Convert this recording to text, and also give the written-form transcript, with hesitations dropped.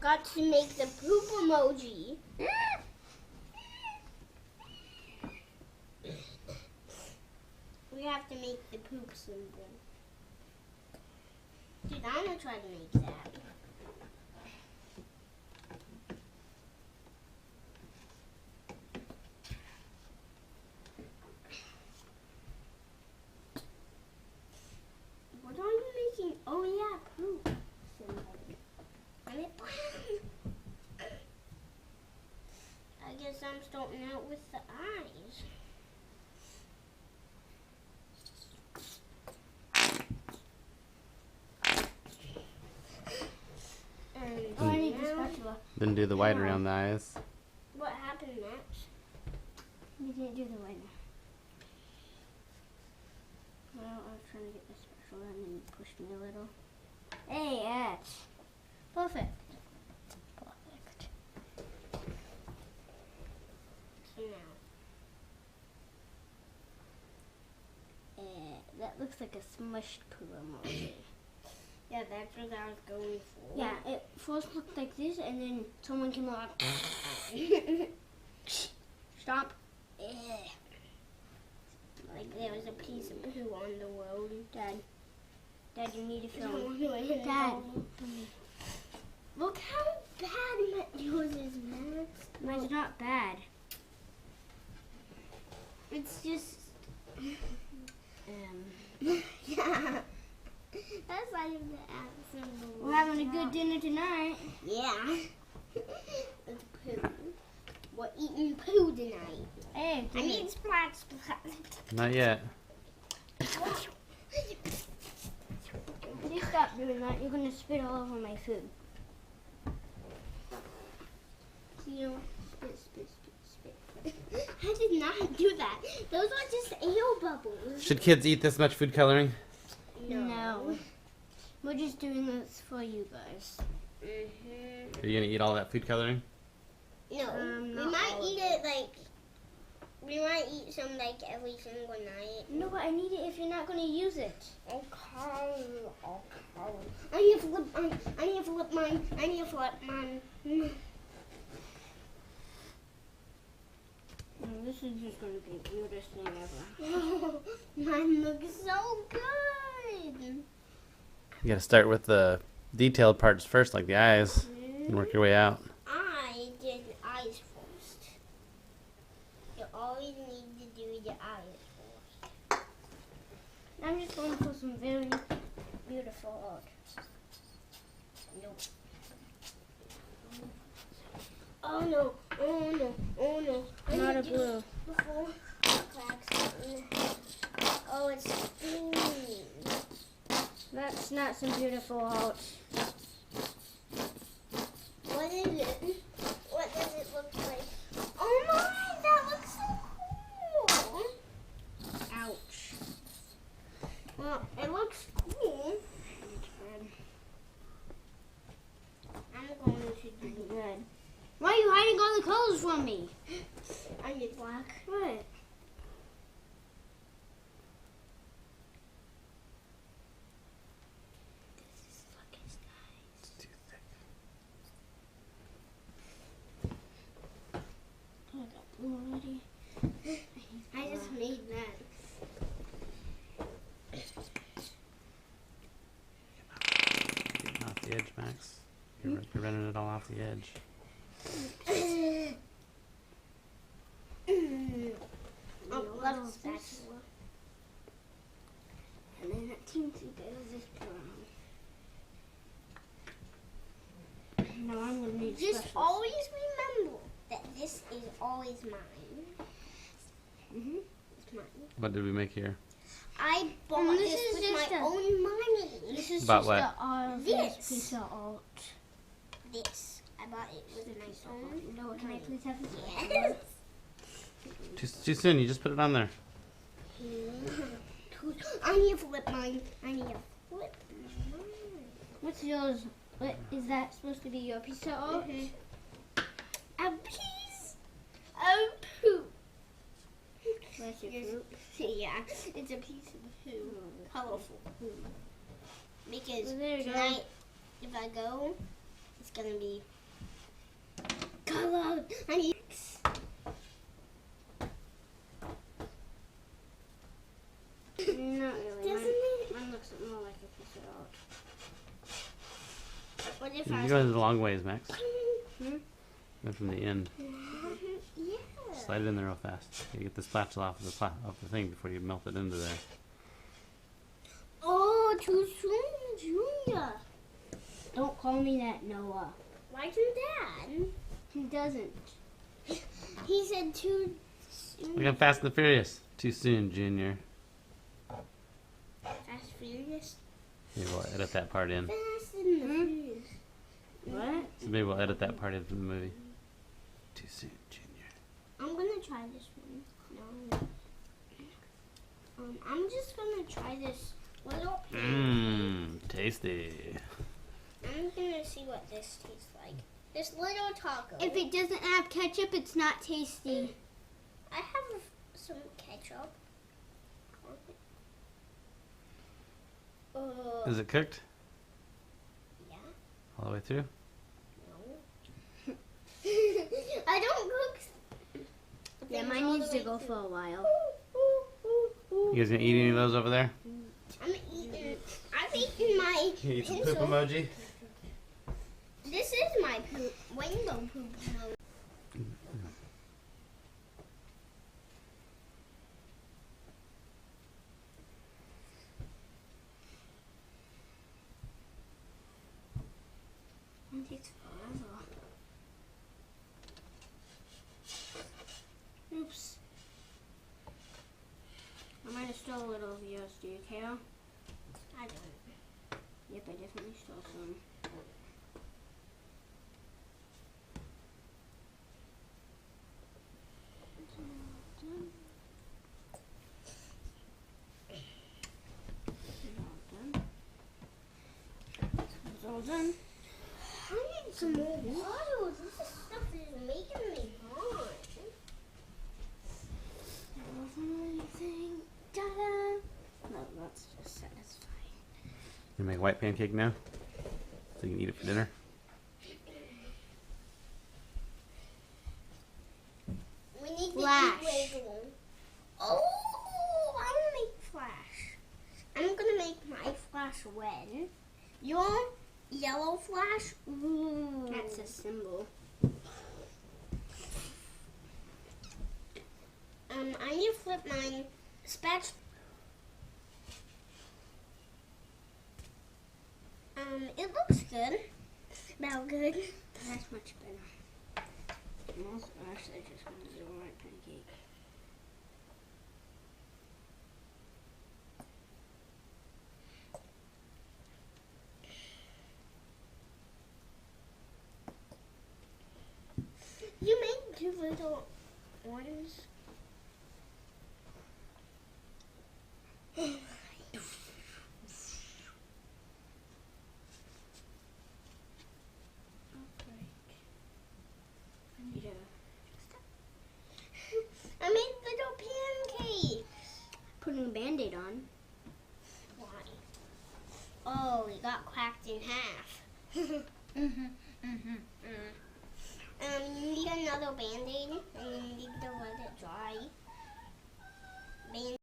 forgot to make the poop emoji. We have to make the poop symbol. Dude, I'm gonna try to make that. What are you making? Oh yeah, poop symbol. I guess I'm starting out with the eyes. Oh, I need the spatula. Then do the white around the eyes. What happened, Max? You didn't do the white one. Well, I was trying to get the spatula and then you pushed me a little. Hey, Ash. Perfect. Perfect. So now. That looks like a smushed poo emoji. Yeah, that's what I was going for. Yeah, it first looked like this, and then someone came along. Stop. Like there was a piece of poo on the road. Dad, you need to film. Dad, Dad. look how bad yours is, Max. Mine's not bad. It's just. Yeah. That's not even the accent. We're having a good dinner tonight. Yeah. It's poo. We're eating poo tonight. Hey, I need splat. Not yet. Please stop doing that. You're gonna spit all over my food. You know, spit. I did not do that. Those are just air bubbles. Should kids eat this much food coloring? No. We're just doing this for you guys. Mm-hmm. Are you gonna eat all that food coloring? No, we might eat it like. We might eat some like every single night. No, but I need it if you're not gonna use it. Okay. I need to flip mine. I need to flip mine. I need to flip mine. This is just gonna be the weirdest thing ever. Mine looks so good. You gotta start with the detailed parts first, like the eyes, and work your way out. I did eyes first. You always need to do the eyes first. I'm just going for some very beautiful art. Nope. Oh no! Oh no! Oh no! I Not a need to do blue. it before oh, it's green. That's not some beautiful art. What is it? What does it look like? Oh my! That looks so cool. Ouch. Well, it looks cool. I'm going to do Good. Why are you hiding all the colors from me? I need black. What? This fucking nice. It's too thick. Oh, I got blue already. I just made that. Getting off the edge, Max. You're running it all off the edge. Oh, Little spatula. And then that teensy bit of this brown. No, I'm gonna need Just specials. always remember that this is always mine. It's mine. What did we make here? I bought this this is with just my a- own money. This is About just what? a obvious This. piece of art. This. I bought it with my own No, can I money. please have this? Yes. Too soon. You just put it on there. I need to flip mine. I need to flip mine. What's yours? What is that supposed to be your piece of art? A piece of poop. Where's your Yes. fruit? Yeah, it's a piece of poo. Colorful poo. Because Well, there you go. tonight, if I go, It's gonna be colored. I need. Not really. Doesn't it? Mine looks more like a piece of art. What if You're going the long ways, Max. Hmm? Go from the end. Yeah. Slide it in there real fast. You get the spatula off of the thing before you melt it into there. Oh, too soon, Junior. Don't call me that, Noah. Why did Dad? He doesn't. He said too soon. We got Fast and the Furious. Too soon, Junior. Fast Furious. Maybe we'll edit that part in. Fast and the Furious. What? So maybe we'll edit that part into the movie. Too soon, Junior. I'm gonna try this one. No. I'm just gonna try this little. Mmm, tasty. I'm gonna see what this tastes like. This little taco. If it doesn't have ketchup, it's not tasty. I have some ketchup. Is it cooked Yeah. all the way through? No. I don't cook. Yeah, things mine all needs the to way go through. for a while. You guys gonna eat any of those over there? I'm eating my Can you eat some pencil. poop emoji? This is my poop, rainbow poop emoji. It takes forever. Oops. I might have stole a little of yours. Do you care? I don't. Yep, I definitely stole some. It's all done. I need some more water. This stuff is making me hot. Ta-da! No, that's just satisfying. You make a white pancake now? So you can eat it for dinner? We need Flash. to eat wiggle. Oh, I want to make flash. I'm gonna make my flash red. Your yellow flash. Ooh. That's a symbol. I need to flip mine. Spatch. It looks good. Smell good. That's much better. I'm also actually just going to do a white pancake. You made two little ones. I need a... I made little pancakes. Putting a band-aid on. Why? Oh, it got cracked in half. You need another band-aid, and you need to let it dry.